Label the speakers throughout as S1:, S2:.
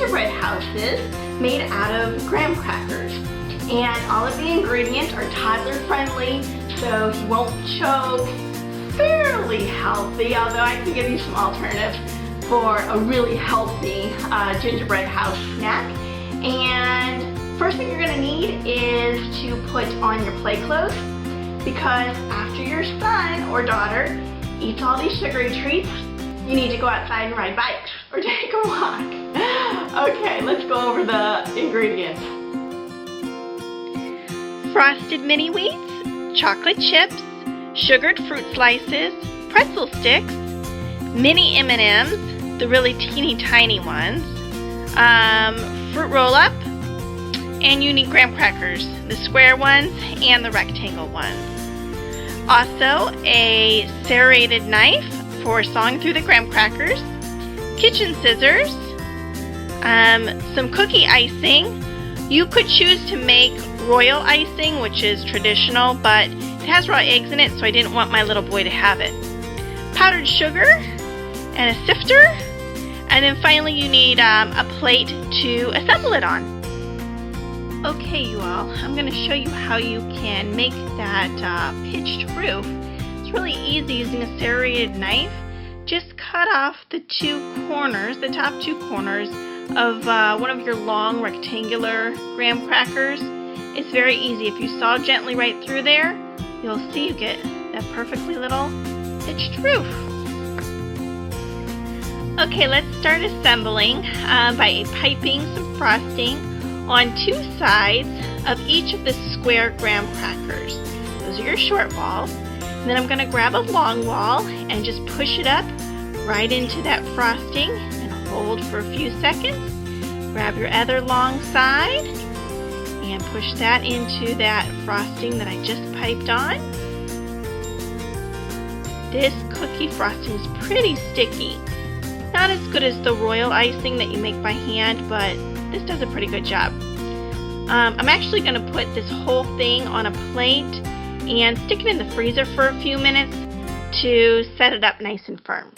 S1: gingerbread houses made out of graham crackers. And all of the ingredients are toddler friendly, so he won't choke. Fairly healthy, although I can give you some alternatives for a really healthy gingerbread house snack. And first thing you're going to need is to put on your play clothes, because after your son or daughter eats all these sugary treats, you need to go outside and ride bikes or take a walk. Okay, let's go over the ingredients. Frosted mini wheats, chocolate chips, sugared fruit slices, pretzel sticks, mini M&Ms, the really teeny tiny ones, fruit roll-up, and you need graham crackers, the square ones and the rectangle ones. Also, a serrated knife for sawing through the graham crackers, kitchen scissors, some cookie icing. You could choose to make royal icing, which is traditional, but it has raw eggs in it, so I didn't want my little boy to have it. Powdered sugar and a sifter, and then finally you need a plate to assemble it on. Okay, you all, I'm going to show you how you can make that pitched roof. It's really easy using a serrated knife. Just cut off the two corners, the top two corners of one of your long rectangular graham crackers. It's very easy. If you saw gently right through there, you'll see you get that perfectly little pitched roof. Okay, let's start assembling by piping some frosting on two sides of each of the square graham crackers. Those are your short balls. And then I'm going to grab a long ball and just push it up right into that frosting and hold for a few seconds. Grab your other long side and push that into that frosting that I just piped on. This cookie frosting is pretty sticky. Not as good as the royal icing that you make by hand, but this does a pretty good job. I'm actually going to put this whole thing on a plate and stick it in the freezer for a few minutes to set it up nice and firm.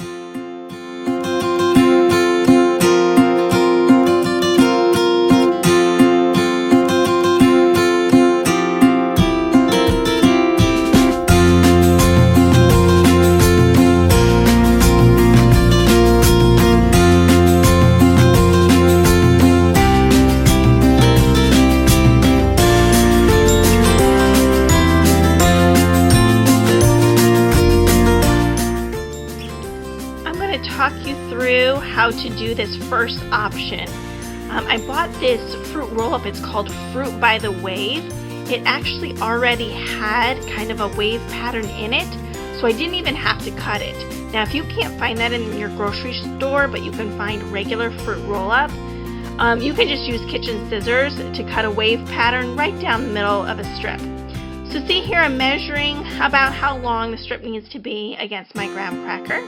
S1: Talk you through how to do this first option. I bought this fruit roll-up. It's called Fruit by the Wave. It actually already had kind of a wave pattern in it, so I didn't even have to cut it. Now, if you can't find that in your grocery store, but you can find regular fruit roll-up, you can just use kitchen scissors to cut a wave pattern right down the middle of a strip. So see here, I'm measuring about how long the strip needs to be against my graham cracker.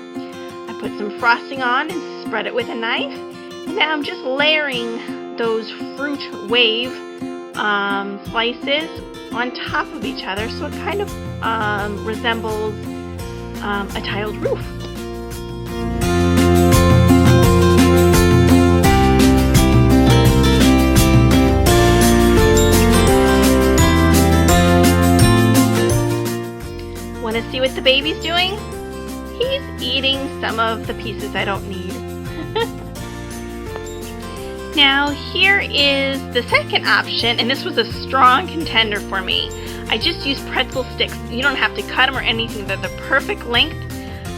S1: Put some frosting on and spread it with a knife. And now I'm just layering those fruit wave slices on top of each other so it kind of resembles a tiled roof. Want to see what the baby's doing? He's eating some of the pieces I don't need. Now here is the second option, and this was a strong contender for me. I just used pretzel sticks. You don't have to cut them or anything. They're the perfect length.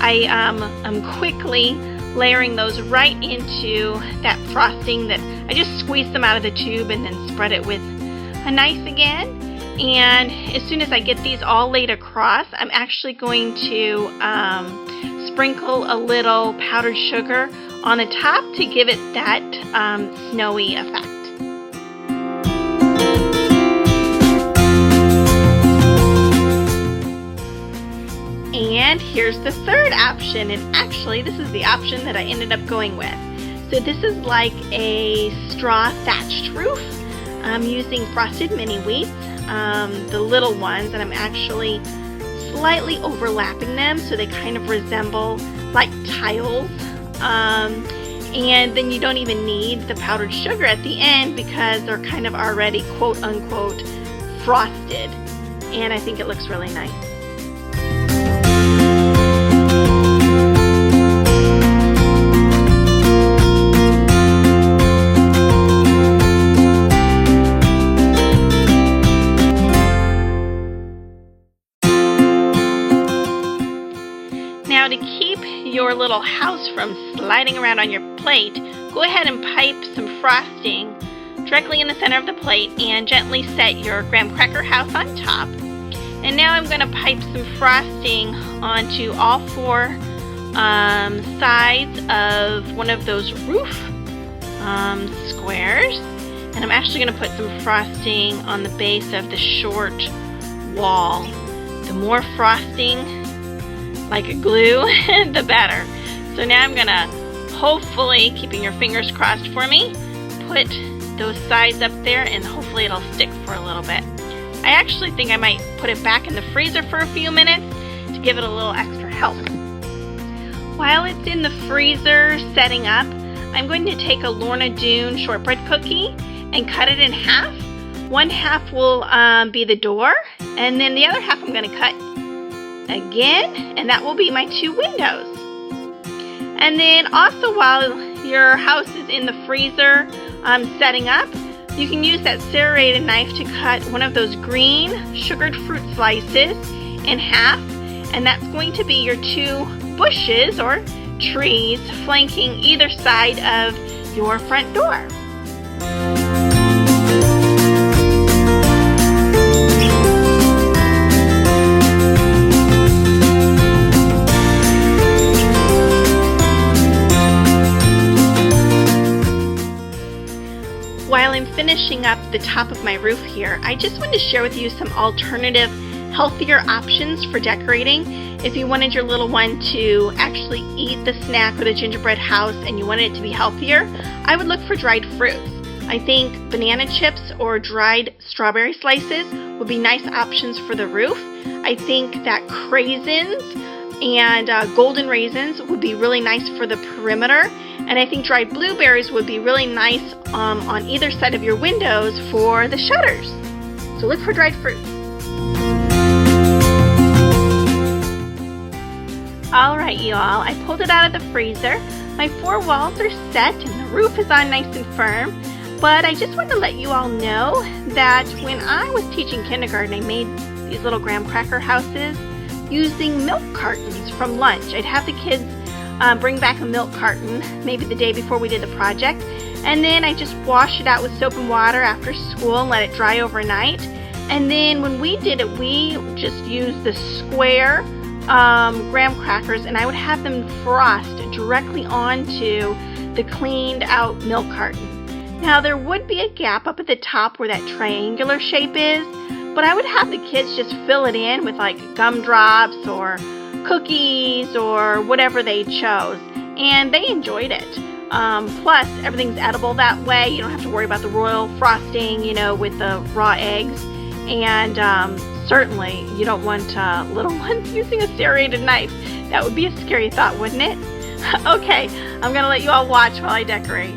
S1: I am quickly layering those right into that frosting that I just squeezed them out of the tube and then spread it with a knife again. And as soon as I get these all laid across, I'm actually going to sprinkle a little powdered sugar on the top to give it that snowy effect. And here's the third option, and actually this is the option that I ended up going with. So this is like a straw thatched roof. I'm using frosted mini wheats, the little ones, and I'm actually slightly overlapping them so they kind of resemble like tiles. And then you don't even need the powdered sugar at the end because they're kind of already quote unquote frosted. And I think it looks really nice. Now, to keep your little house from sliding around on your plate, go ahead and pipe some frosting directly in the center of the plate and gently set your graham cracker house on top. And now I'm going to pipe some frosting onto all four sides of one of those roof squares. And I'm actually going to put some frosting on the base of the short wall. The more frosting, like a glue, the better. So now I'm going to, hopefully, keeping your fingers crossed for me, put those sides up there and hopefully it'll stick for a little bit. I actually think I might put it back in the freezer for a few minutes to give it a little extra help. While it's in the freezer setting up, I'm going to take a Lorna Doone shortbread cookie and cut it in half. One half will be the door, and then the other half I'm going to cut again, and that will be my two windows. And then also, while your house is in the freezer setting up, you can use that serrated knife to cut one of those green sugared fruit slices in half, and that's going to be your two bushes or trees flanking either side of your front door. While I'm finishing up the top of my roof here, I just wanted to share with you some alternative, healthier options for decorating. If you wanted your little one to actually eat the snack or the gingerbread house and you wanted it to be healthier, I would look for dried fruits. I think banana chips or dried strawberry slices would be nice options for the roof. I think that craisins and golden raisins would be really nice for the perimeter. And I think dried blueberries would be really nice on either side of your windows for the shutters. So look for dried fruit. Alright, you all, I pulled it out of the freezer. My four walls are set and the roof is on nice and firm. But I just want to let you all know that when I was teaching kindergarten, I made these little graham cracker houses using milk cartons from lunch. I'd have the kids bring back a milk carton, maybe the day before we did the project, and then I just wash it out with soap and water after school and let it dry overnight. And then when we did it, we just used the square graham crackers, and I would have them frost directly onto the cleaned out milk carton. Now there would be a gap up at the top where that triangular shape is, but I would have the kids just fill it in with like gumdrops or cookies or whatever they chose, and they enjoyed it. Plus, everything's edible that way. You don't have to worry about the royal frosting, with the raw eggs. And certainly, you don't want little ones using a serrated knife. That would be a scary thought, wouldn't it? Okay, I'm going to let you all watch while I decorate.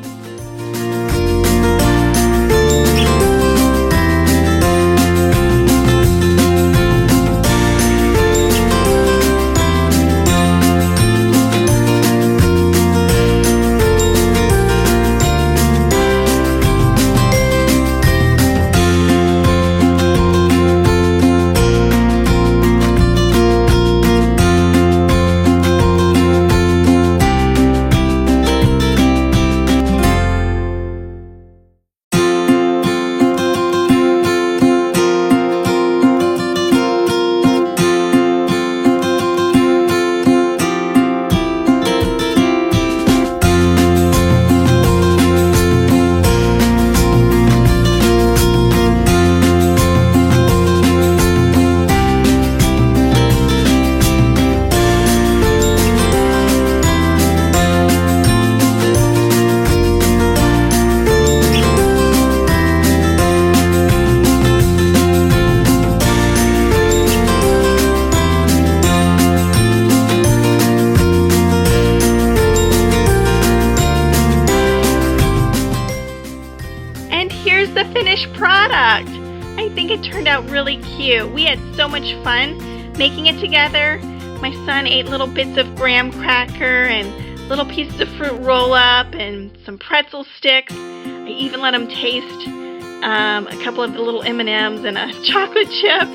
S1: And here's the finished product. I think it turned out really cute. We had so much fun making it together. My son ate little bits of graham cracker and little pieces of fruit roll-up and some pretzel sticks. I even let him taste a couple of the little M&Ms and a chocolate chip.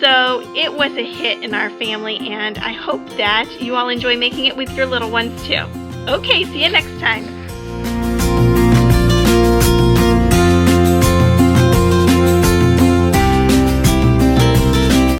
S1: So it was a hit in our family, and I hope that you all enjoy making it with your little ones too. Okay, see you next time.